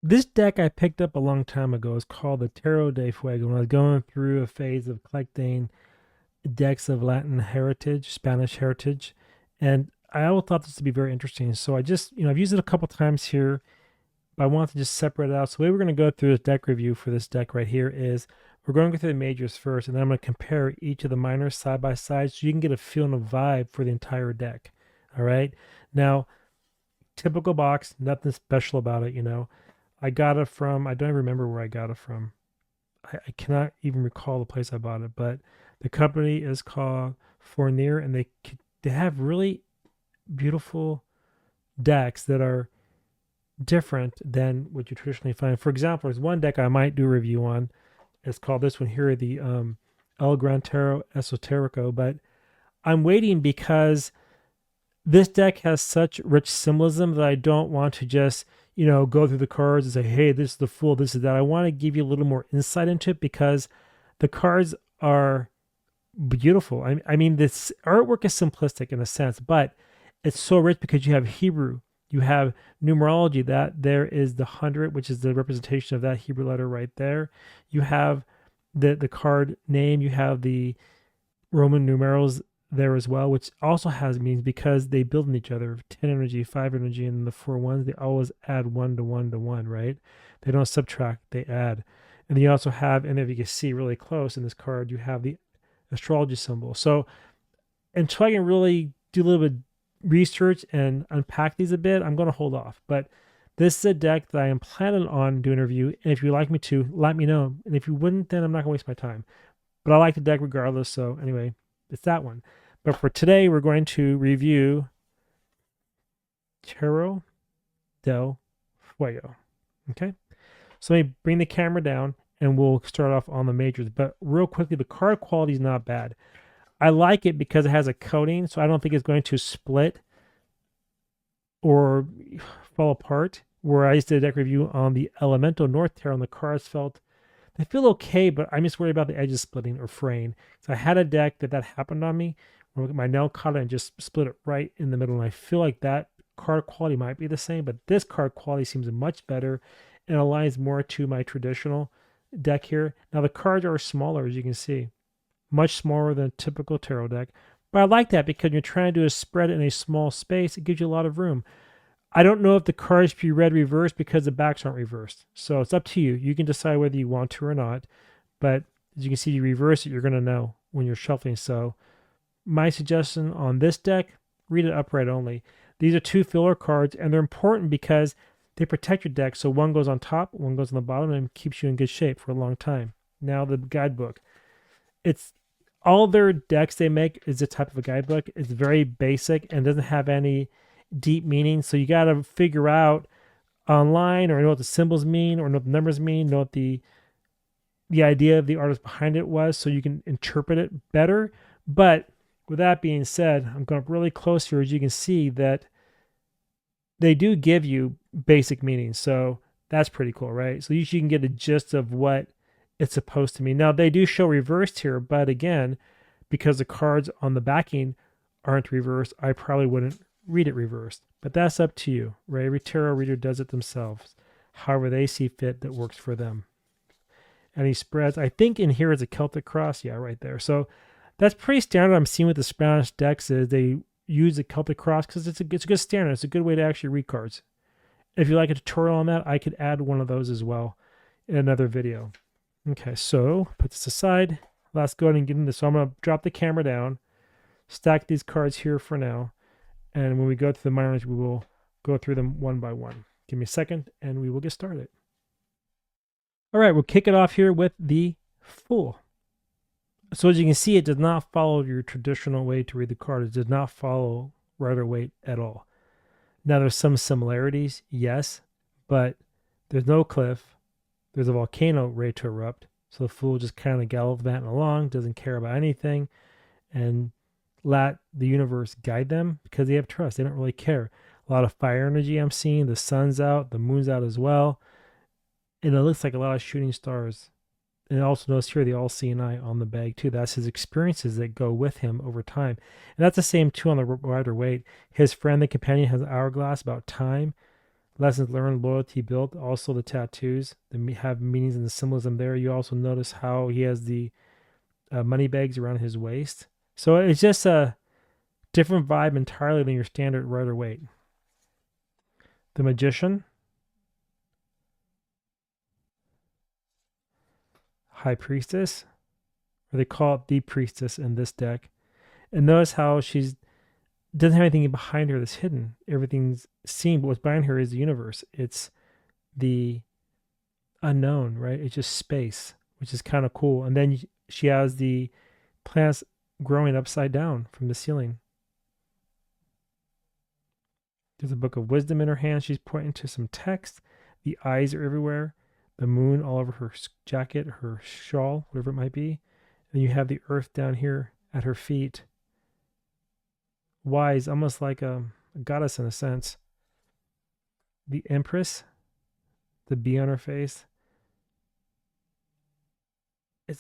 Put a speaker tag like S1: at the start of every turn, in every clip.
S1: This deck I picked up a long time ago. It's called the Tarot Del Fuego. When I was going through a phase of collecting decks of Latin heritage, Spanish heritage, and I always thought this would be very interesting. So I just, I've used it a couple times here, but I want to just separate it out. So the way we're going to go through this deck review for this deck right here is we're going to go through the majors first, and then I'm going to compare each of the minors side by side so you can get a feel and a vibe for the entire deck. All right. Now, typical box, nothing special about it. I got it from, I don't even remember where I got it from. I cannot even recall the place I bought it, but the company is called Fournier, and they have really beautiful decks that are different than what you traditionally find. For example, there's one deck I might do a review on. It's called this one here, the El Gran Tarot Esoterico, but I'm waiting because this deck has such rich symbolism that I don't want to just, go through the cards and say, hey, this is the Fool, this is that. I want to give you a little more insight into it because the cards are beautiful. I mean, this artwork is simplistic in a sense, but it's so rich because you have Hebrew, you have numerology, that there is the 100, which is the representation of that Hebrew letter right there. You have the card name, you have the Roman numerals there as well, which also has meanings because they build on each other. 10 energy, 5 energy, and the 4 ones, they always add 1 to 1 to 1, right? They don't subtract, they add. And then you also have, and if you can see really close in this card, you have the astrology symbol. So until I can really do a little bit research and unpack these a bit, I'm going to hold off. But this is a deck that I am planning on doing a review. And if you'd like me to, let me know. And if you wouldn't, then I'm not going to waste my time. But I like the deck regardless. So anyway, it's that one. But for today, we're going to review Tarot Del Fuego. Okay. So let me bring the camera down and we'll start off on the majors. But real quickly, the card quality is not bad. I like it because it has a coating, so I don't think it's going to split or fall apart. Where I just did a deck review on the Elemental North Tarot, and the cards they feel okay, but I'm just worried about the edges splitting or fraying. So I had a deck that happened on me, where my nail caught it and just split it right in the middle, and I feel like that card quality might be the same, but this card quality seems much better and aligns more to my traditional deck here. Now the cards are smaller, as you can see, much smaller than a typical tarot deck. But I like that because when you're trying to do a spread in a small space, it gives you a lot of room. I don't know if the cards should be read reversed because the backs aren't reversed. So it's up to you. You can decide whether you want to or not. But as you can see, you reverse it, you're going to know when you're shuffling. So my suggestion on this deck, read it upright only. These are 2 filler cards, and they're important because they protect your deck. So one goes on top, one goes on the bottom, and keeps you in good shape for a long time. Now the guidebook. It's all their decks they make is a type of a guidebook. It's very basic and doesn't have any deep meaning. So you got to figure out online or know what the symbols mean or know what the numbers mean, know what the idea of the artist behind it was so you can interpret it better. But with that being said, I'm going up really close here. As you can see that they do give you basic meanings. So that's pretty cool, right? So you can get a gist of what it's supposed to mean. Now, they do show reversed here, but again, because the cards on the backing aren't reversed, I probably wouldn't read it reversed. But that's up to you, right? Every tarot reader does it themselves, however they see fit that works for them. Any spreads? I think in here is a Celtic cross. Yeah, right there. So that's pretty standard. I'm seeing with the Spanish decks is they use the Celtic cross because it's a good standard. It's a good way to actually read cards. If you like a tutorial on that, I could add one of those as well in another video. Okay, so put this aside. Let's go ahead and get into this. So I'm going to drop the camera down, stack these cards here for now, and when we go to the minors, we will go through them one by one. Give me a second, and we will get started. All right, we'll kick it off here with the Fool. So as you can see, it does not follow your traditional way to read the card. It does not follow Rider-Waite at all. Now, there's some similarities, yes, but there's no cliff. There's a volcano ready to erupt. So the Fool just kind of gallivanting along, doesn't care about anything, and let the universe guide them because they have trust. They don't really care. A lot of fire energy I'm seeing. The sun's out, the moon's out as well. And it looks like a lot of shooting stars. And also notice here the all-seeing eye on the bag too. That's his experiences that go with him over time. And that's the same too on the Rider-Waite. His friend, the companion, has an hourglass about time. lessons learned, loyalty built. Also the tattoos that have meanings and the symbolism there. You also notice how he has the money bags around his waist. So it's just a different vibe entirely than your standard Rider-Waite. The Magician, High Priestess, or they call it the Priestess in this deck. And notice how she's doesn't have anything behind her that's hidden. Everything's seen, but what's behind her is the universe. It's the unknown, right? It's just space, which is kind of cool. And then she has the plants growing upside down from the ceiling. There's a book of wisdom in her hand. She's pointing to some text. The eyes are everywhere. The moon all over her jacket, her shawl, whatever it might be. And you have the earth down here at her feet. Wise, almost like a goddess in a sense. The Empress, the bee on her face.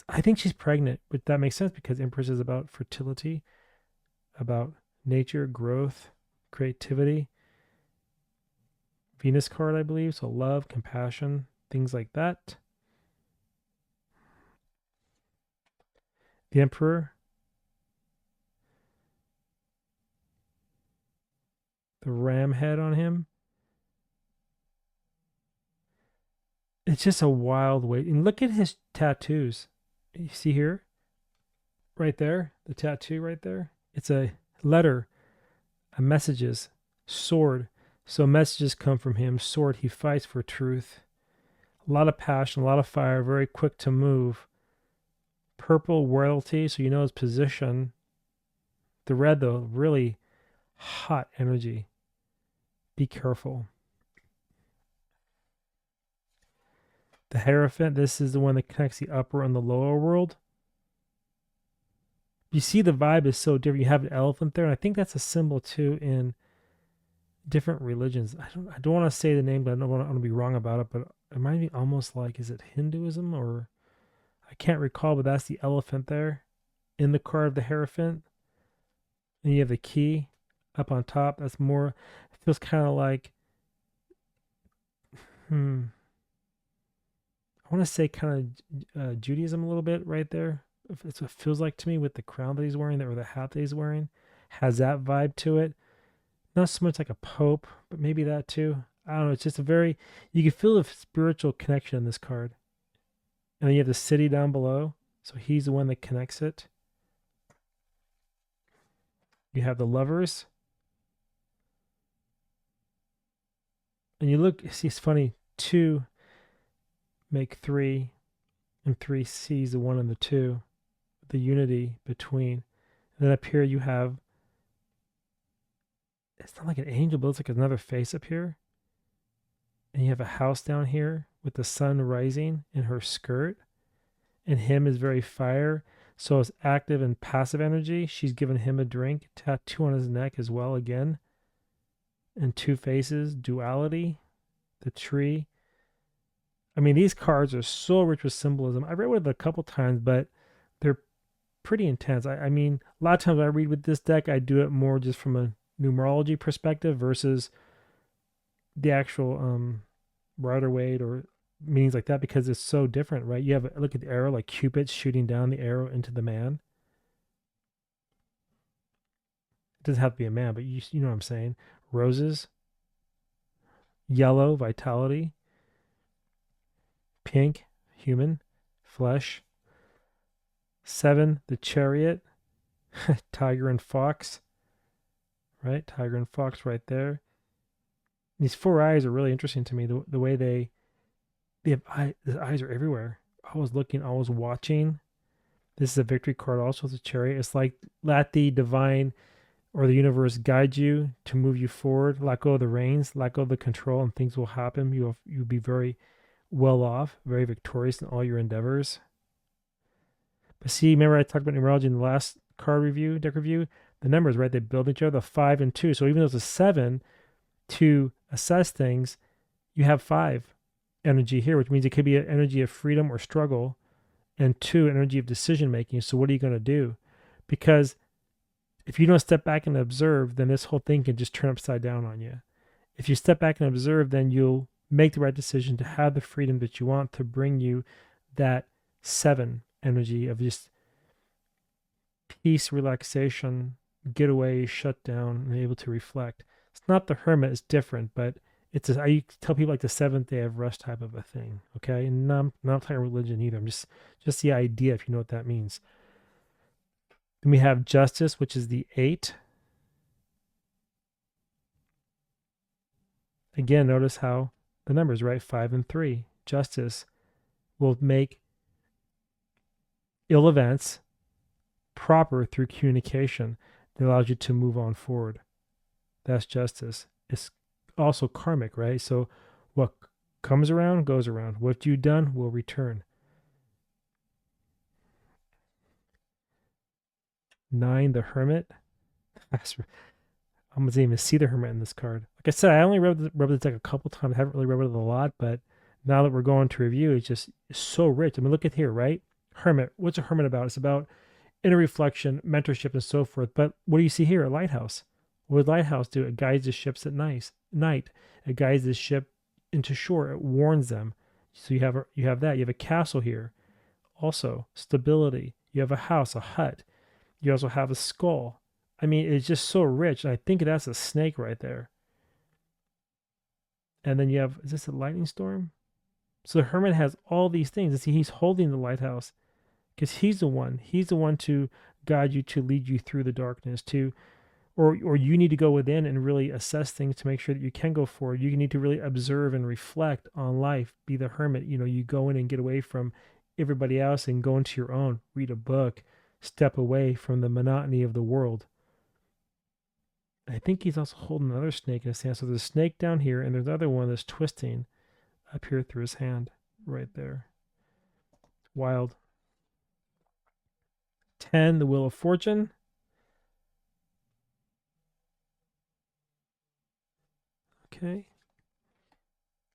S1: I think she's pregnant, but that makes sense because Empress is about fertility, about nature, growth, creativity. Venus card, I believe. So love, compassion, things like that. The Emperor. The ram head on him. It's just a wild way. And look at his tattoos. You see here? Right there? The tattoo right there? It's a letter, a messages, sword. So messages come from him. Sword, he fights for truth. A lot of passion, a lot of fire, very quick to move. Purple, royalty, so you know his position. The red, though, really hot energy. Be careful. The Hierophant, this is the one that connects the upper and the lower world. You see the vibe is so different. You have an elephant there, and I think that's a symbol too in different religions. I don't want to say the name, but I don't want to be wrong about it, but it might be almost like, is it Hinduism or I can't recall, but that's the elephant there in the card of the Hierophant. And you have the key up on top. That's more, it feels kind of like, I want to say kind of Judaism a little bit right there. It's what it feels like to me with the crown that he's wearing or the hat that he's wearing. Has that vibe to it. Not so much like a pope, but maybe that too. I don't know. It's just a very, you can feel the spiritual connection in this card. And then you have the city down below. So he's the one that connects it. You have the lovers. And you look, see, it's funny. 2 make 3, and 3 sees the 1 and the 2. The unity between. And then up here you have, it's not like an angel, but it's like another face up here. And you have a house down here with the sun rising in her skirt. And him is very fire. So it's active and passive energy. She's given him a drink, tattoo on his neck as well again. And 2 faces, duality, the tree. I mean, these cards are so rich with symbolism. I read with it a couple times, but they're pretty intense. I mean, a lot of times I read with this deck, I do it more just from a numerology perspective versus the actual Rider-Waite or meanings like that because it's so different, right? You have look at the arrow, like Cupid shooting down the arrow into the man. It doesn't have to be a man, but you know what I'm saying. Roses, yellow, vitality, pink, human, flesh. 7, the chariot, tiger and fox, right? Tiger and fox right there. These 4 eyes are really interesting to me. The way they have the eyes are everywhere. Always looking, always watching. This is a victory card also. It's a chariot. It's like let the divine or the universe guide you to move you forward. Let go of the reins, let go of the control, and things will happen. You'll be very well off, very victorious in all your endeavors. But see, remember I talked about numerology in the last card review, deck review? The numbers, right? They build each other, the 5 and 2. So even though it's a 7 to assess things, you have 5 energy here, which means it could be an energy of freedom or struggle, and 2, energy of decision making. So what are you going to do? Because if you don't step back and observe, then this whole thing can just turn upside down on you. If you step back and observe, then you'll make the right decision to have the freedom that you want to bring you that seven energy of just peace, relaxation, get away, shut down, and able to reflect. It's not the hermit, it's different, but I tell people like the seventh day of rest type of a thing. Okay. And not talking religion either. I'm just the idea, if you know what that means. Then we have justice, which is the eight. Again, notice how the numbers, right? 5 and 3. Justice will make ill events proper through communication that allows you to move on forward. That's justice. It's also karmic, right? So what comes around goes around. What you've done will return. 9, the hermit. I'm gonna even see the hermit in this card. Like I said, I only rubbed the deck a couple times. I haven't really rubbed it a lot, but now that we're going to review, it's so rich. I mean, look at here, right? Hermit. What's a hermit about? It's about inner reflection, mentorship, and so forth. But what do you see here? A lighthouse. What does lighthouse do? It guides the ships at night. It guides the ship into shore. It warns them. So you have that. You have a castle here. Also, stability. You have a house, a hut. You also have a skull. I mean, it's just so rich. And I think that's a snake right there. And then you have, is this a lightning storm? So the hermit has all these things. And see, he's holding the lighthouse because he's the one. He's the one to guide you, to lead you through the darkness, or you need to go within and really assess things to make sure that you can go forward. You need to really observe and reflect on life. Be the hermit. You go in and get away from everybody else and go into your own. Read a book. Step away from the monotony of the world. I think he's also holding another snake in his hand. So there's a snake down here, and there's another one that's twisting up here through his hand, right there. Wild. 10, the Wheel of Fortune. Okay.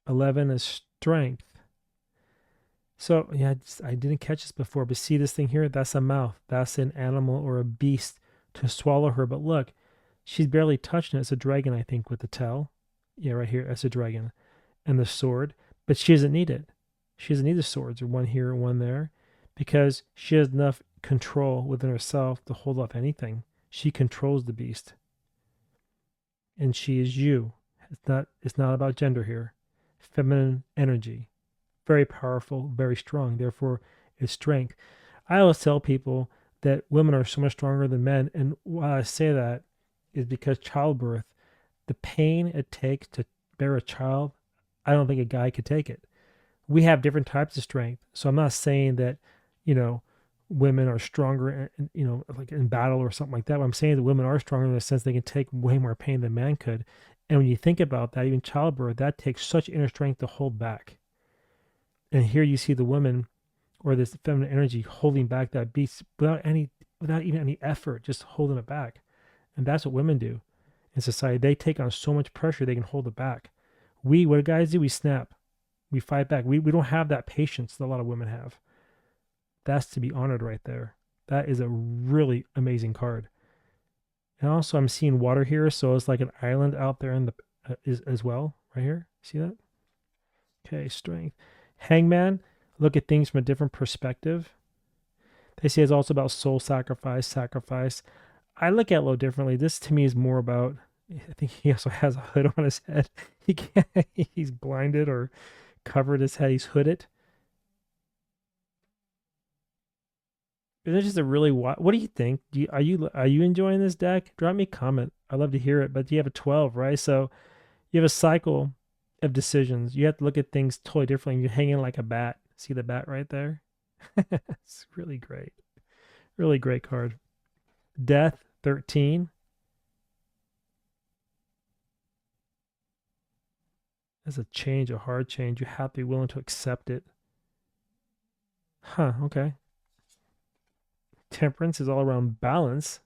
S1: 11 is Strength. So, yeah, I didn't catch this before, but see this thing here? That's a mouth. That's an animal or a beast to swallow her. But look, she's barely touching it. It's a dragon, I think, with the tail. Yeah, right here. That's a dragon. And the sword. But she doesn't need it. She doesn't need the swords, or one here or one there, because she has enough control within herself to hold off anything. She controls the beast. And she is you. It's not about gender here. Feminine energy. Very powerful, very strong. Therefore, it's strength. I always tell people that women are so much stronger than men. And why I say that is because childbirth, the pain it takes to bear a child, I don't think a guy could take it. We have different types of strength. So I'm not saying that, women are stronger, like in battle or something like that. But I'm saying that women are stronger in the sense they can take way more pain than man could. And when you think about that, even childbirth, that takes such inner strength to hold back. And here you see the woman or this feminine energy holding back that beast without even any effort, just holding it back. And that's what women do in society. They take on so much pressure they can hold it back. What do guys do? We snap. We fight back. We don't have that patience that a lot of women have. That's to be honored right there. That is a really amazing card. And also I'm seeing water here, so it's like an island out there in the as well, right here. See that? Okay, strength. Hangman, look at things from a different perspective. They say it's also about soul sacrifice. I look at it a little differently. This to me is more about, I think he also has a hood on his head. He's blinded or covered his head. He's hooded. But it's just a really, what do you think? Are you enjoying this deck? Drop me a comment. I'd love to hear it. But you have a 12, right? So you have a cycle of decisions. You have to look at things totally differently. You're hanging like a bat. See the bat right there? It's really great. Really great card. Death, 13. That's a change, a hard change. You have to be willing to accept it. Huh, okay. Temperance is all around balance.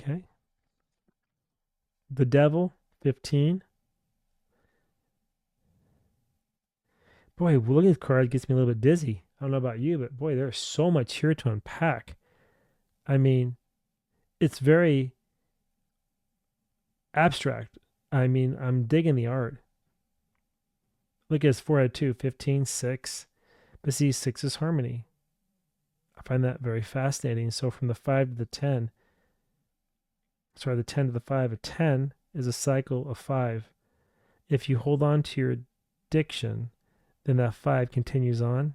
S1: Okay. The Devil, 15. Boy, looking at this card gets me a little bit dizzy. I don't know about you, but boy, there's so much here to unpack. I mean, it's very abstract. I mean, I'm digging the art. Look at his forehead too, 15, 6. But see, 6 is harmony. I find that very fascinating. So from the 5 to the 10, sorry, the 10 to the 5, a 10 is a cycle of 5. If you hold on to your diction, then that 5 continues on.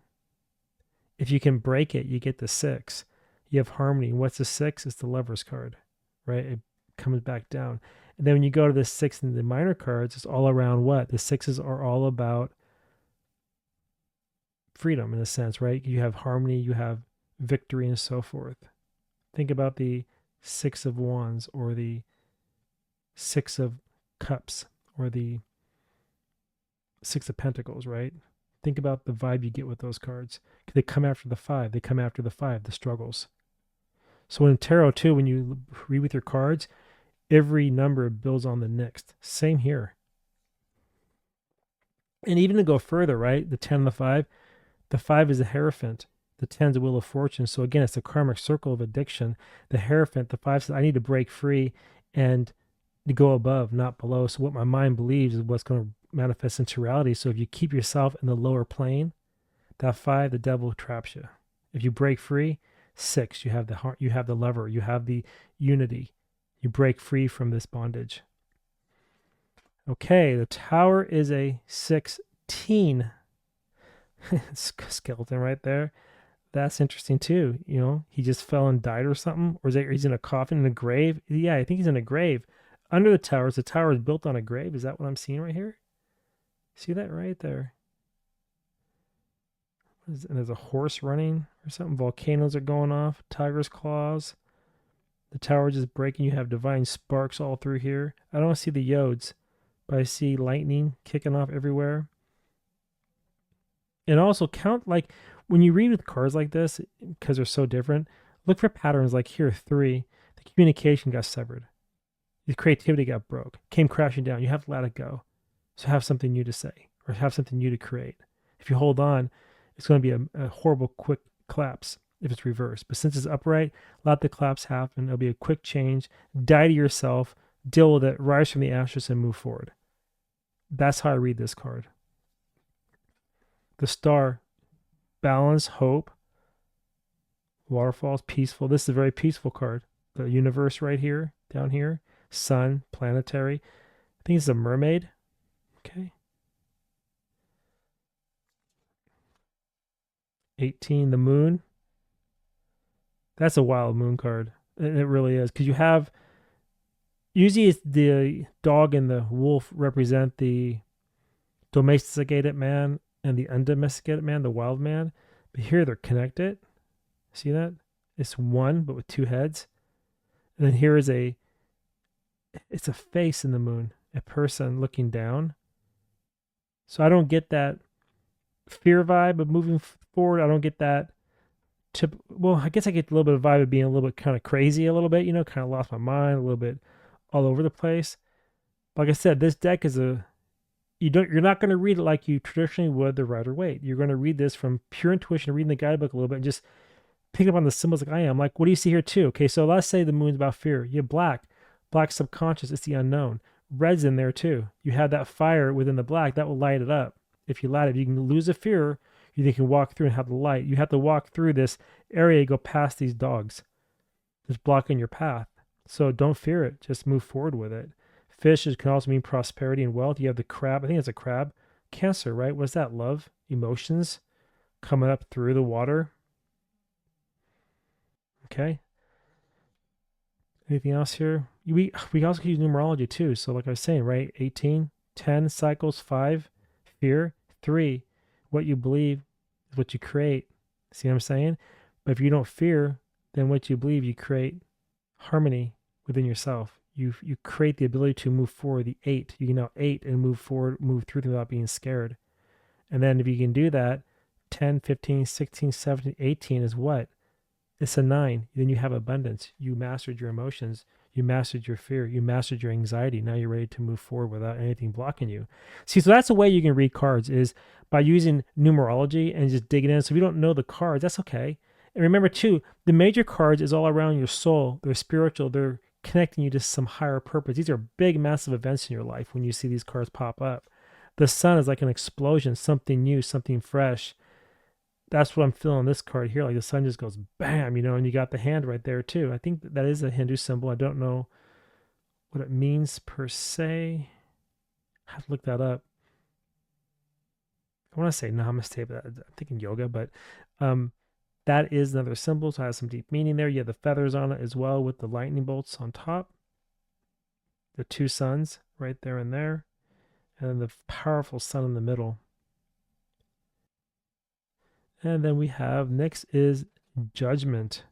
S1: If you can break it, you get the 6. You have harmony. And what's the 6? It's the Lover's card, right? It comes back down. And then when you go to the 6 and the minor cards, it's all around what? The 6s are all about freedom in a sense, right? You have harmony, you have victory, and so forth. Think about the 6 of Wands or the 6 of Cups or the 6 of Pentacles, right? Think about the vibe you get with those cards. They come after the 5. They come after the 5, the struggles. So in tarot too, when you read with your cards, every number builds on the next. Same here. And even to go further, right? The 10 and the 5 is the Hierophant. The 10 is the Wheel of Fortune. So again, it's a karmic circle of addiction. The Hierophant, the 5 says, I need to break free and to go above, not below. So what my mind believes is what's going to manifest into reality. So if you keep yourself in the lower plane, that 5, the devil traps you. If you break free, 6, you have the heart, you have the lover, you have the unity. You break free from this bondage. Okay, the Tower is a 16. Skeleton right there. That's interesting too. You know, he just fell and died or something, or is that he's in a coffin in a grave? Yeah, I think he's in a grave under the towers. The tower is built on a grave. Is that what I'm seeing right here? See that right there? And there's a horse running or something. Volcanoes are going off. Tiger's claws. The tower just breaking. You have divine sparks all through here. I don't see the yods, but I see lightning kicking off everywhere. And also count, like, when you read with cards like this, because they're so different, look for patterns like here, 3. The communication got severed. The creativity got broke, came crashing down. You have to let it go. So have something new to say or have something new to create. If you hold on, it's going to be a horrible, quick collapse if it's reversed. But since it's upright, let the collapse happen. It'll be a quick change. Die to yourself, deal with it, rise from the ashes, and move forward. That's how I read this card. The Star, balance, hope, waterfalls, peaceful. This is a very peaceful card. The universe right here, down here, sun, planetary. I think it's a mermaid. Okay. 18, the moon. That's a wild moon card. And it really is. Because you have, usually it's the dog and the wolf represent the domesticated man and the undomesticated man, the wild man. But here they're connected. See that? It's one, but with 2 heads. And then here is it's a face in the moon, a person looking down. So I don't get that fear vibe of moving forward. I don't get that well, I guess I get a little bit of vibe of being a little bit kind of crazy a little bit, kind of lost my mind, a little bit all over the place. Like I said, this deck is you're not going to read it like you traditionally would the Rider-Waite. You're going to read this from pure intuition, reading the guidebook a little bit, and just pick up on the symbols like I am. Like, what do you see here too? Okay, so let's say the moon's about fear. You have black subconscious, it's the unknown. Red's in there too. You have that fire within the black that will light it up. If you light it, you can lose a fear. You can walk through and have the light. You have to walk through this area, go past these dogs that's blocking your path. So don't fear it. Just move forward with it. Fish can also mean prosperity and wealth. You have the crab. I think it's a crab. Cancer, right? What's that? Love, emotions coming up through the water. Okay. Anything else here? We also can use numerology too. So like I was saying, right? 18, 10 cycles, 5, fear, 3. What you believe is what you create. See what I'm saying? But if you don't fear, then what you believe, you create harmony within yourself. You create the ability to move forward. The 8, you can now 8 and move forward, move through them without being scared. And then if you can do that, 10, 15, 16, 17, 18 is what? It's a 9. Then you have abundance. You mastered your emotions. You mastered your fear. You mastered your anxiety. Now you're ready to move forward without anything blocking you. See, so that's a way you can read cards is by using numerology and just digging in. So if you don't know the cards, that's okay. And remember too, the major cards is all around your soul. They're spiritual. They're connecting you to some higher purpose. These are big, massive events in your life when you see these cards pop up. The sun is like an explosion, something new, something fresh. That's what I'm feeling this card here. Like the sun just goes bam, and you got the hand right there too. I think that is a Hindu symbol. I don't know what it means per se. I have to look that up. I want to say namaste, but I'm thinking yoga, but that is another symbol, so it has some deep meaning there. You have the feathers on it as well with the lightning bolts on top. The two suns right there and there. And then the powerful sun in the middle. And then we have next is judgment.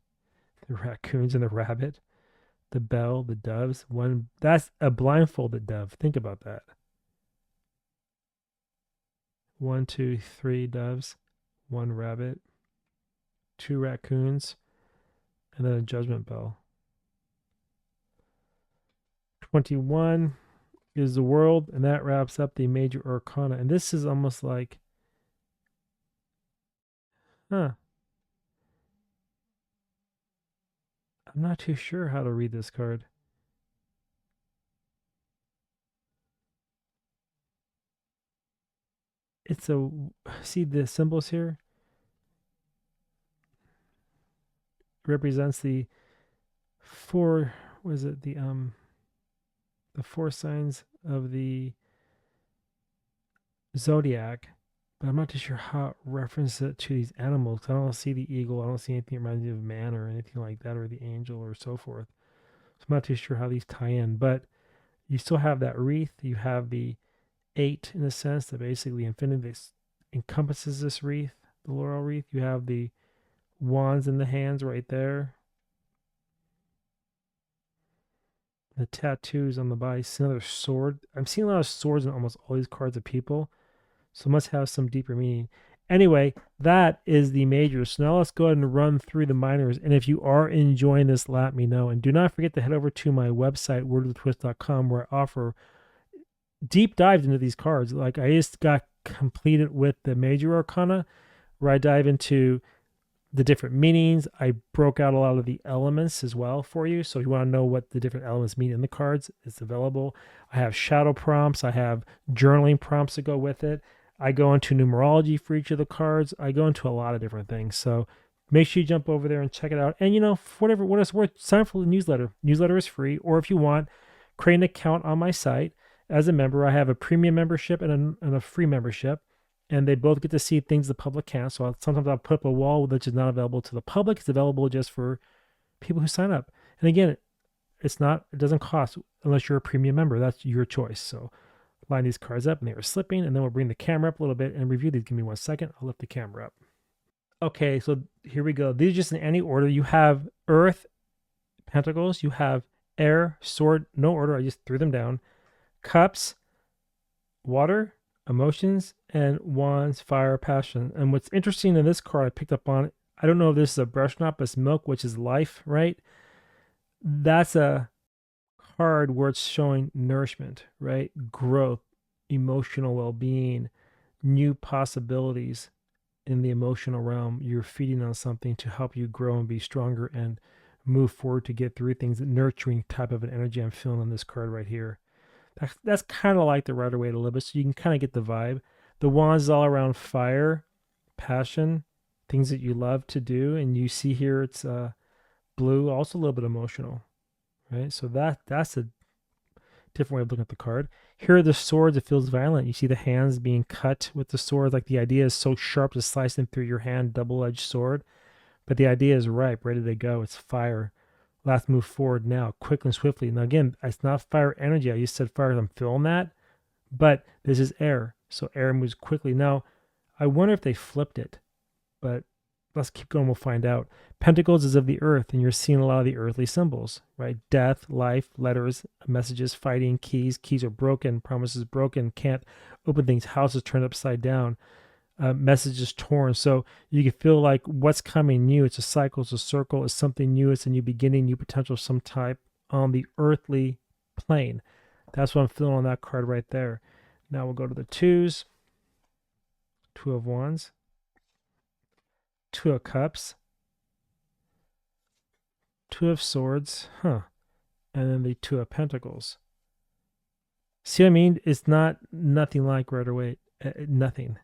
S1: The raccoons and the rabbit, the bell, the doves. That's a blindfolded dove. Think about that. 1, 2, 3 doves, 1 rabbit, 2 raccoons, and then a judgment bell. 21 is the world, and that wraps up the major arcana. And this is almost like, I'm not too sure how to read this card. See the symbols here? Represents the four, was it the 4 signs of the zodiac, but I'm not too sure how it references it to these animals. I don't see the eagle. I don't see anything that reminds me of man or anything like that, or the angel or so forth. So I'm not too sure how these tie in, but you still have that wreath. You have the 8 in a sense that basically infinity encompasses this wreath, the laurel wreath. You have the wands in the hands right there. The tattoos on the body. See another sword. I'm seeing a lot of swords in almost all these cards of people. So it must have some deeper meaning. Anyway, that is the majors. So now let's go ahead and run through the minors. And if you are enjoying this, let me know. And do not forget to head over to my website, wordofthetwist.com, where I offer deep dives into these cards. Like I just got completed with the major arcana, where I dive into the different meanings. I broke out a lot of the elements as well for you. So if you want to know what the different elements mean in the cards, it's available. I have shadow prompts. I have journaling prompts that go with it. I go into numerology for each of the cards. I go into a lot of different things. So make sure you jump over there and check it out. And for what it's worth, sign up for the newsletter. Newsletter is free. Or if you want, create an account on my site as a member. I have a premium membership and a free membership. And they both get to see things the public can't. So sometimes I'll put up a wall which is not available to the public. It's available just for people who sign up. And again, it doesn't cost unless you're a premium member. That's your choice. So line these cards up and they are slipping. And then we'll bring the camera up a little bit and review these. Give me 1 second. I'll lift the camera up. Okay, so here we go. These are just in any order. You have Earth, Pentacles. You have Air, Sword. No order. I just threw them down. Cups, Water, Emotions, and Wands, Fire, Passion. And what's interesting in this card I picked up on, I don't know if this is a brush knot, but it's Milk, which is life, right? That's a card where it's showing nourishment, right? Growth, emotional well-being, new possibilities in the emotional realm. You're feeding on something to help you grow and be stronger and move forward to get through things. Nurturing type of an energy I'm feeling on this card right here. That's kind of like the Rider-Waite a little bit, so you can kind of get the vibe. The wands is all around fire, passion, things that you love to do, and you see here it's blue, also a little bit emotional, right? So that's a different way of looking at the card. Here are the swords. It feels violent. You see the hands being cut with the sword. Like the idea is so sharp to slice them through your hand, double-edged sword. But the idea is ripe, ready to go. It's fire. Let's move forward now, quickly and swiftly. Now, again, it's not fire energy. I just said fire. I'm feeling that. But this is air. So air moves quickly. Now, I wonder if they flipped it. But let's keep going. We'll find out. Pentacles is of the earth, and you're seeing a lot of the earthly symbols, right? Death, life, letters, messages, fighting, keys. Keys are broken, promises broken, can't open things, houses turned upside down. Messages torn. So you can feel like what's coming new. It's a cycle, it's a circle, it's something new, it's a new beginning, new potential of some type on the earthly plane. That's what I'm feeling on that card right there. Now we'll go to the twos. 2 of Wands, 2 of Cups, Two of Swords, huh? And then the Two of Pentacles. See what I mean? It's not nothing like Rider-Waite. Nothing.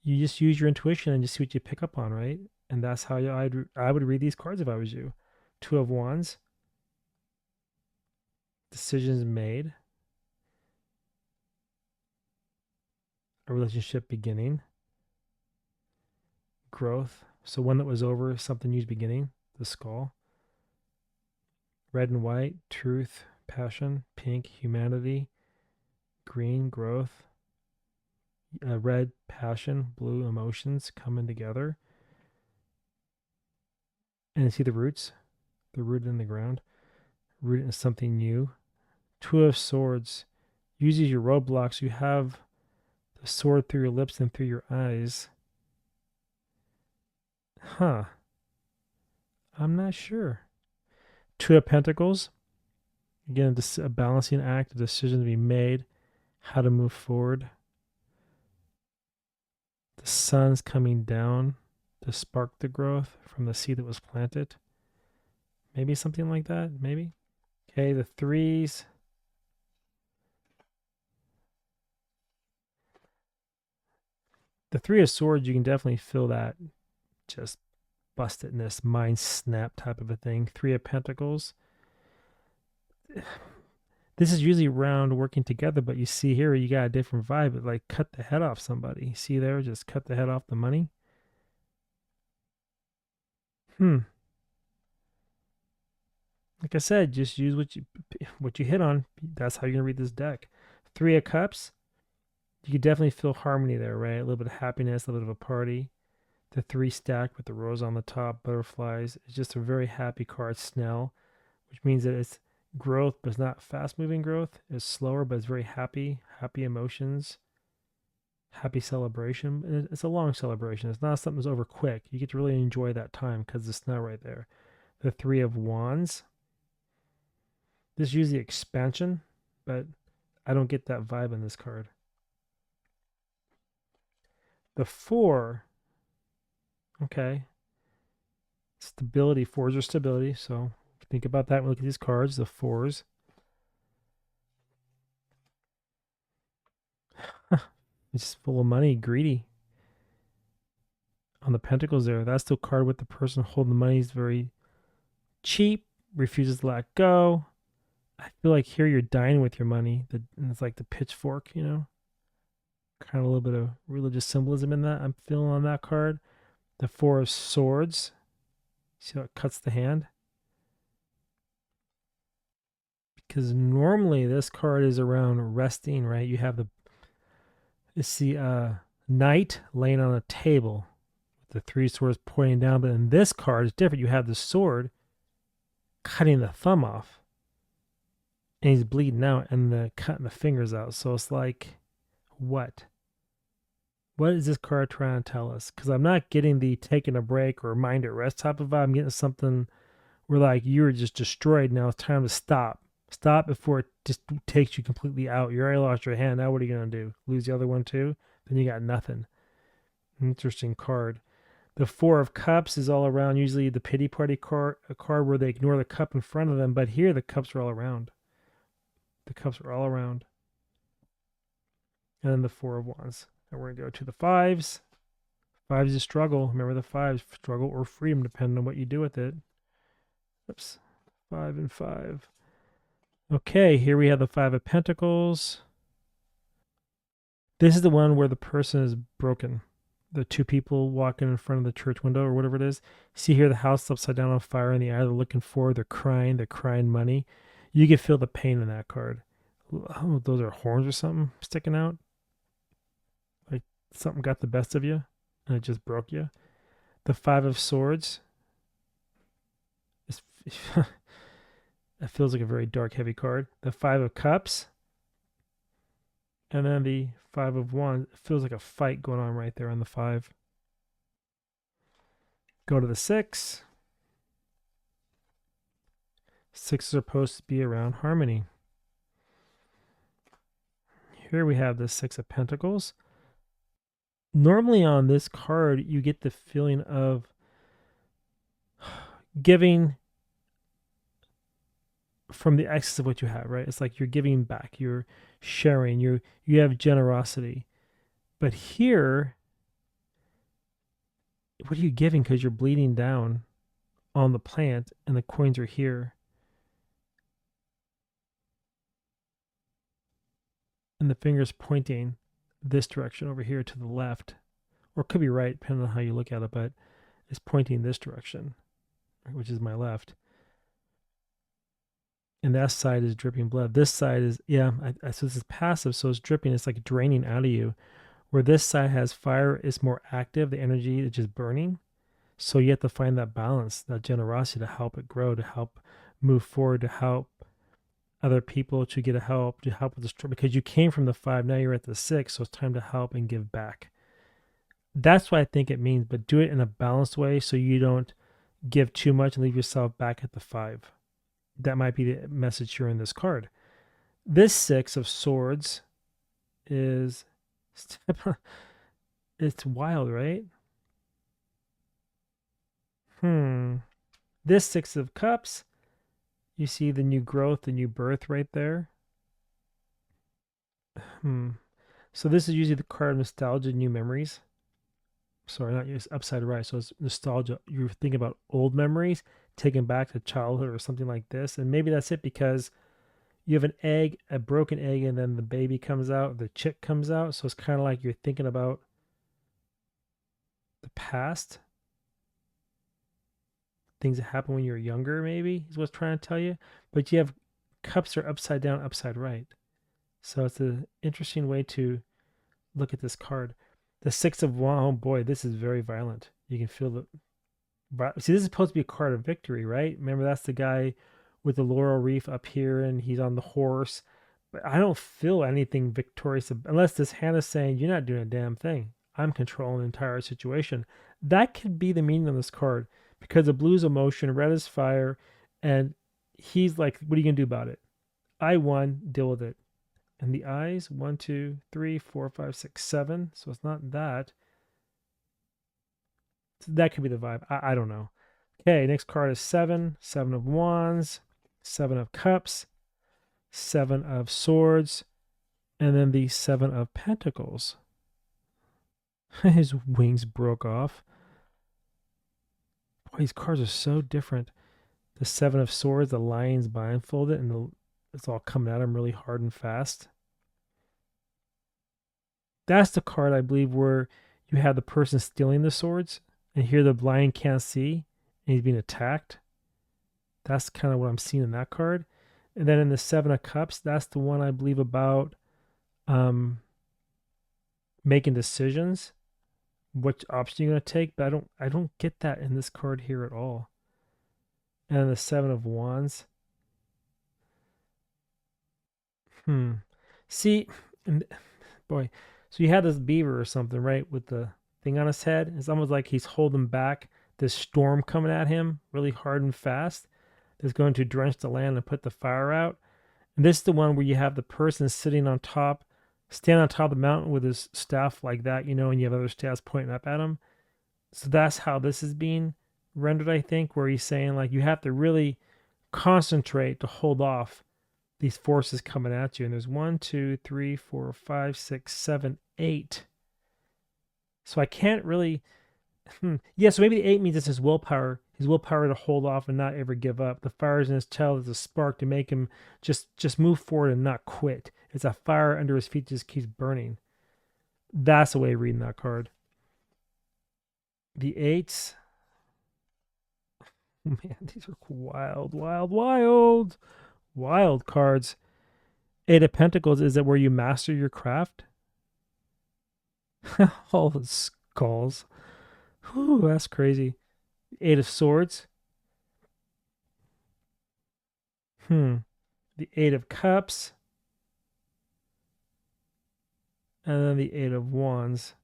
S1: You just use your intuition and just see what you pick up on, right? And that's how I would read these cards if I was you. Two of Wands. Decisions made. A relationship beginning. Growth. So one that was over, something new's beginning. The Skull. Red and white, truth, passion. Pink, humanity. Green, growth. Red, passion. Blue, emotions coming together. And see the roots? They're rooted in the ground. Rooted in something new. Two of Swords. Uses your roadblocks. You have the sword through your lips and through your eyes. Huh. I'm not sure. Two of Pentacles. Again, a balancing act, a decision to be made, how to move forward. The sun's coming down to spark the growth from the seed that was planted. Maybe something like that. Maybe. Okay, the threes. The Three of Swords, you can definitely feel that just bustedness, mind snap type of a thing. Three of Pentacles. This is usually around working together, but you see here you got a different vibe. It like cut the head off somebody. See there, just cut the head off the money. Like I said, just use what you hit on. That's how you're gonna read this deck. Three of Cups. You can definitely feel harmony there, right? A little bit of happiness, a little bit of a party. The three stacked with the rose on the top, butterflies. It's just a very happy card. Snell, which means that it's growth, but it's not fast moving growth. It's slower, but it's very happy, happy emotions, happy celebration. And it's a long celebration. It's not something that's over quick. You get to really enjoy that time because the snow right there. The Three of Wands. This is usually expansion, but I don't get that vibe in this card. The Four, okay. Stability, fours are stability. So think about that when we look at these cards, the fours. It's full of money, greedy. On the pentacles there, that's the card with the person holding the money is very cheap, refuses to let go. I feel like here you're dying with your money. And it's like the pitchfork, you know? Kind of a little bit of religious symbolism in that. I'm feeling on that card. The Four of Swords. See how it cuts the hand? Because normally this card is around resting, right? You have the knight laying on a table with the three swords pointing down, but in this card it's different. You have the sword cutting the thumb off, and he's bleeding out, and cutting the fingers out. So it's like, what? What is this card trying to tell us? Because I'm not getting the taking a break or mind at rest type of vibe. I'm getting something where like you were just destroyed. Now it's time to stop. Stop before it just takes you completely out. You already lost your hand. Now what are you going to do? Lose the other one too? Then you got nothing. Interesting card. The Four of Cups is all around. Usually the pity party card, a card where they ignore the cup in front of them. But here the cups are all around. The cups are all around. And then the Four of Wands. And we're going to go to the fives. Fives is struggle. Remember the fives. Struggle or freedom, depending on what you do with it. Oops. 5 and 5. Okay, here we have the Five of Pentacles. This is the one where the person is broken. The two people walking in front of the church window or whatever it is. See here the house upside down on fire in the eye. They're looking forward. They're crying money. You can feel the pain in that card. Oh, those are horns or something sticking out. Like something got the best of you and it just broke you. The Five of Swords. That feels like a very dark, heavy card. The Five of Cups. And then the Five of Wands. It feels like a fight going on right there on the 5. Go to the 6. Sixes are supposed to be around harmony. Here we have the Six of Pentacles. Normally on this card, you get the feeling of giving from the excess of what you have, right? It's like you're giving back, you're sharing, you have generosity. But here, what are you giving? Because you're bleeding down on the plant and the coins are here. And the finger's pointing this direction over here to the left. Or it could be right, depending on how you look at it, but it's pointing this direction, which is my left. And that side is dripping blood. This side is, yeah, so this is passive, so it's dripping. It's like draining out of you. Where this side has fire, it's more active. The energy is just burning. So you have to find that balance, that generosity to help it grow, to help move forward, to help other people to get a help, to help with the struggle. Because you came from the 5, now you're at the 6, so it's time to help and give back. That's what I think it means, but do it in a balanced way so you don't give too much and leave yourself back at the 5. That might be the message here in this card. This 6 of swords is it's wild, right? This 6 of cups, you see the new growth, the new birth right there. So this is usually the card of nostalgia, new memories. Sorry, not just upside right. So it's nostalgia. You're thinking about old memories, taken back to childhood or something like this. And maybe that's it because you have an egg, a broken egg, and then the baby comes out, the chick comes out. So it's kind of like you're thinking about the past, things that happened when you were younger, maybe is what's trying to tell you. But you have cups are upside down, upside right. So it's an interesting way to look at this card. The 6 of Wands, oh boy, this is very violent. You can feel the. See, this is supposed to be a card of victory, right? Remember, that's the guy with the laurel wreath up here and he's on the horse. But I don't feel anything victorious unless this hand is saying, you're not doing a damn thing. I'm controlling the entire situation. That could be the meaning of this card because the blue is emotion, red is fire, and he's like, what are you going to do about it? I won, deal with it. And the eyes, 1, 2, 3, 4, 5, 6, 7. So it's not that. So that could be the vibe. I don't know. Okay, next card is 7. 7 of Wands, 7 of Cups, 7 of Swords, and then the 7 of Pentacles. His wings broke off. Boy, these cards are so different. The 7 of Swords, the lion's blindfolded, and it's all coming at him really hard and fast. That's the card, I believe, where you have the person stealing the swords, and here the lion can't see, and he's being attacked. That's kind of what I'm seeing in that card. And then in the 7 of Cups, that's the one I believe about making decisions, which option you're going to take. But I don't get that in this card here at all. And then the 7 of Wands. See, and boy, so you had this beaver or something, right, with the thing on his head. It's almost like he's holding back this storm coming at him really hard and fast that's going to drench the land and put the fire out. And this is the one where you have the person sitting on top, stand on top of the mountain with his staff like that, and you have other staffs pointing up at him. So that's how this is being rendered, I think, where he's saying like you have to really concentrate to hold off these forces coming at you. And there's 1, 2, 3, 4, 5, 6, 7, 8. So I can't really. Yeah, so maybe the 8 means it's his willpower to hold off and not ever give up. The fires in his child is a spark to make him just move forward and not quit. It's a fire under his feet that just keeps burning. That's the way of reading that card. The 8s. Man, these are wild cards. 8 of Pentacles, is it where you master your craft? All the skulls. Whew, that's crazy. 8 of Swords. The 8 of Cups. And then the 8 of Wands.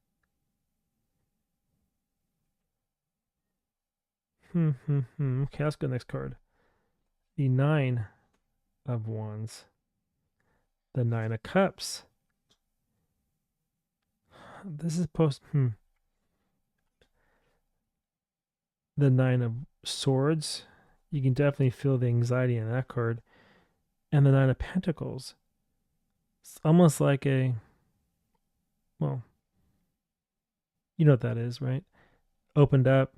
S1: Okay, let's go next card. The 9 of Wands. The 9 of Cups. This is the 9 of Swords, you can definitely feel the anxiety in that card. And the Nine of Pentacles, it's almost like a, well, you know what that is, right? Opened up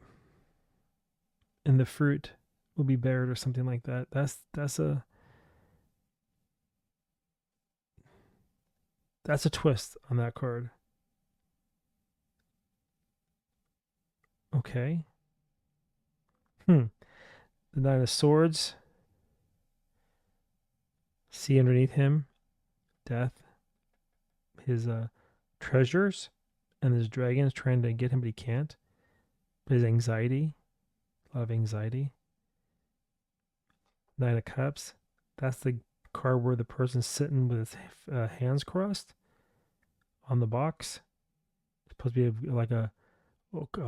S1: and the fruit will be bared or something like that. That's a twist on that card. Okay. The Nine of Swords. See underneath him, death, his treasures, and his dragon is trying to get him, but he can't. But his anxiety, a lot of anxiety. Nine of Cups. That's the card where the person's sitting with his hands crossed on the box. It's supposed to be like a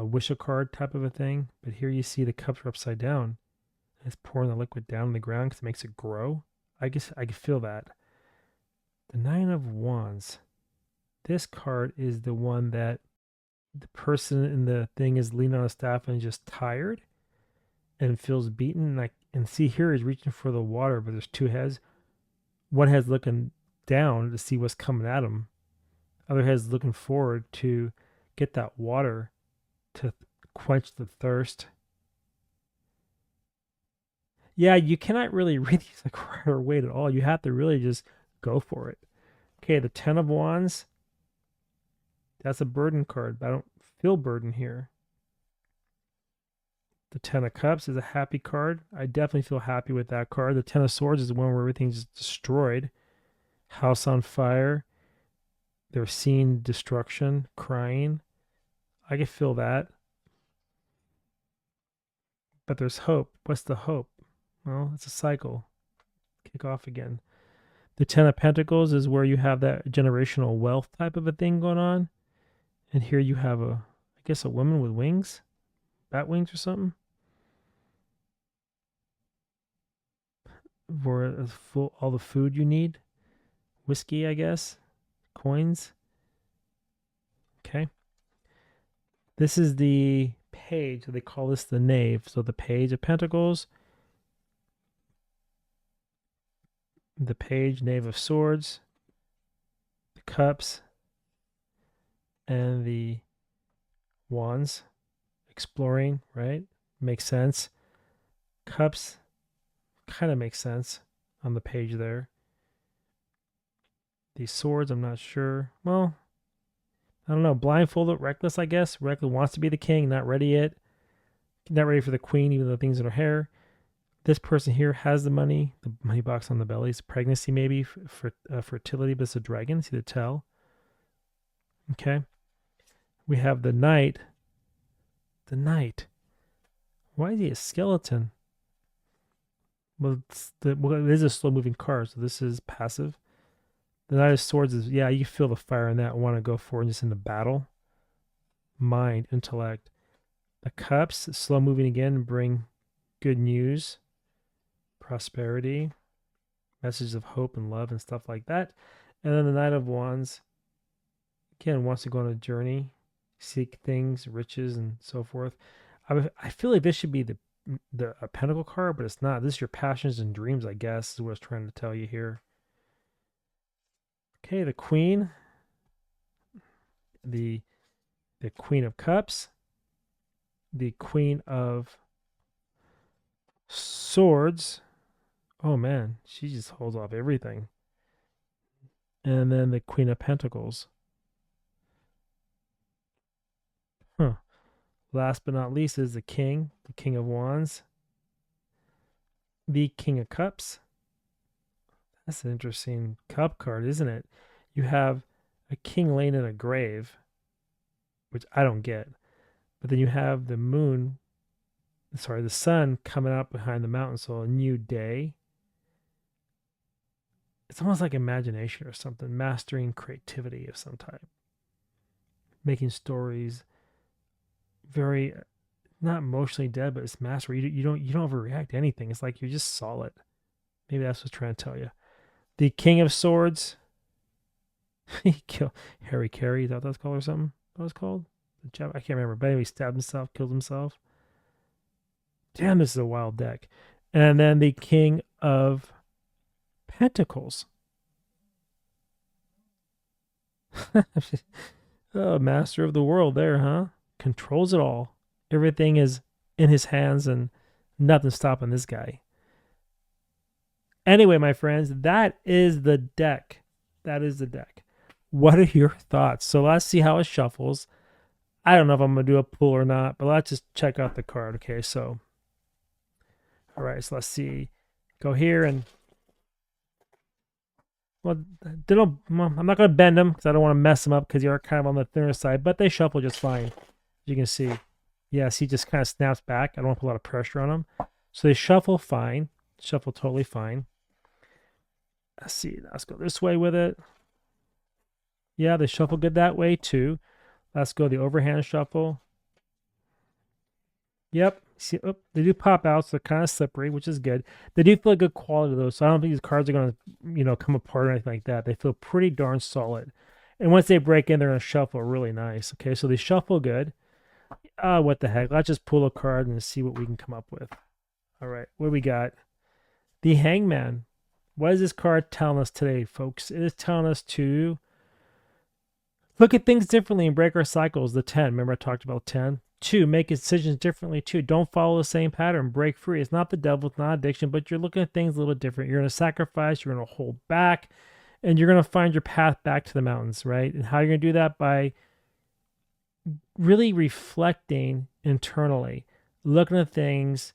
S1: wish a card type of a thing. But here you see the cups are upside down. It's pouring the liquid down on the ground because it makes it grow. I guess I can feel that. The Nine of Wands. This card is the one that the person in the thing is leaning on a staff and just tired and feels beaten. And see here he's reaching for the water, but there's two heads. One head's looking down to see what's coming at him. Other head's looking forward to get that water to quench the thirst. Yeah, you cannot really read these like Rider-Waite at all. You have to really just go for it. Okay, the Ten of Wands. That's a burden card, but I don't feel burden here. The Ten of Cups is a happy card. I definitely feel happy with that card. The Ten of Swords is the one where everything's destroyed. House on fire. They're seeing destruction, crying. I can feel that. But there's hope. What's the hope? Well, it's a cycle. Kick off again. The Ten of Pentacles is where you have that generational wealth type of a thing going on. And here you have I guess a woman with wings, bat wings or something. For all the food you need. Whiskey, I guess. Coins. Okay. This is the page. They call this the Knave. So the Page of Pentacles. The Page, Knave of Swords. The Cups. And the Wands. Exploring, right? Makes sense. Cups kind of makes sense on the page there. These swords, I'm not sure. Well, I don't know. Blindfolded, reckless, I guess. Reckless wants to be the king, not ready yet. Not ready for the queen, even though things in her hair. This person here has the money box on the belly. It's pregnancy, maybe, for fertility, but it's a dragon. See the tail. Okay. We have the knight. The knight. Why is he a skeleton? Well, it is a slow moving card, so this is passive. The Knight of Swords is, yeah, you feel the fire in that and want to go forward just into battle. Mind, intellect. The Cups, slow moving again, bring good news, prosperity, messages of hope and love and stuff like that. And then the Knight of Wands, again, wants to go on a journey, seek things, riches, and so forth. I feel like this should be a Pentacle card, but it's not. This is your passions and dreams, I guess, is what it's trying to tell you here. Okay, the Queen, the Queen of Cups, the Queen of Swords. Oh man, she just holds off everything. And then the Queen of Pentacles. Huh. Last but not least is the King of Wands, the King of Cups. That's an interesting cup card, isn't it? You have a king laying in a grave, which I don't get. But then you have the sun coming out behind the mountain, so a new day. It's almost like imagination or something, mastering creativity of some type. Making stories very, not emotionally dead, but it's mastery. You don't overreact to anything. It's like you're just solid. Maybe that's what's trying to tell you. The King of Swords. He killed Harry Carey. Is that what that's called or something? What was called? I can't remember. But anyway, he stabbed himself, killed himself. Damn, this is a wild deck. And then the King of Pentacles. Oh, master of the world there, huh? Controls it all. Everything is in his hands and nothing's stopping this guy. Anyway, my friends, that is the deck. That is the deck. What are your thoughts? So let's see how it shuffles. I don't know if I'm going to do a pull or not, but let's just check out the card. Okay, so, all right, so let's see. Go here and, well, I'm not going to bend them because I don't want to mess them up because they are kind of on the thinner side, but they shuffle just fine. As you can see. Yes, he just kind of snaps back. I don't want to put a lot of pressure on them. So they shuffle fine. Shuffle totally fine. Let's see. Let's go this way with it. Yeah, they shuffle good that way too. Let's go the overhand shuffle. Yep. See, oh, they do pop out, so they're kind of slippery, which is good. They do feel good quality though, so I don't think these cards are going to, come apart or anything like that. They feel pretty darn solid. And once they break in, they're going to shuffle really nice. Okay, so they shuffle good. What the heck? Let's just pull a card and see what we can come up with. All right, what do we got? The Hangman. What is this card telling us today, folks? It is telling us to look at things differently and break our cycles. The 10. Remember I talked about 10? 2. Make decisions differently. 2. Don't follow the same pattern. Break free. It's not the devil. It's not addiction, but you're looking at things a little bit different. You're going to sacrifice. You're going to hold back. And you're going to find your path back to the mountains, right? And how you're going to do that? By really reflecting internally. Looking at things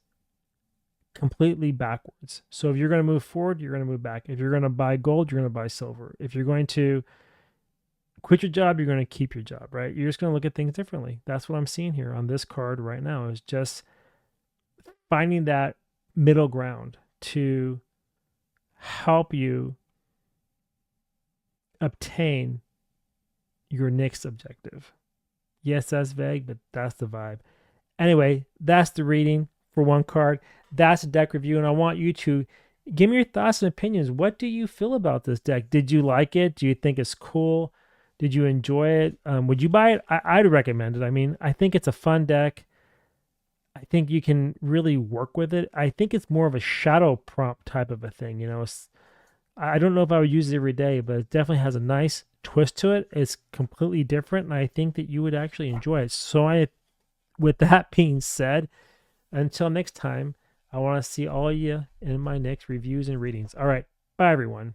S1: completely backwards. So if you're going to move forward, you're going to move back. If you're going to buy gold, you're going to buy silver. If you're going to quit your job, you're going to keep your job, right? You're just going to look at things differently. That's what I'm seeing here on this card right now, is just finding that middle ground to help you obtain your next objective. Yes, that's vague, but that's the vibe. Anyway, that's the reading for one card. That's a deck review, and I want you to give me your thoughts and opinions. What do you feel about this deck? Did you like it? Do you think it's cool? Did you enjoy it? Would you buy it? I'd recommend it. I mean, I think it's a fun deck. I think you can really work with it. I think it's more of a shadow prompt type of a thing. I don't know if I would use it every day, but it definitely has a nice twist to it. It's completely different, and I think that you would actually enjoy it. So with that being said, until next time, I want to see all of you in my next reviews and readings. All right. Bye, everyone.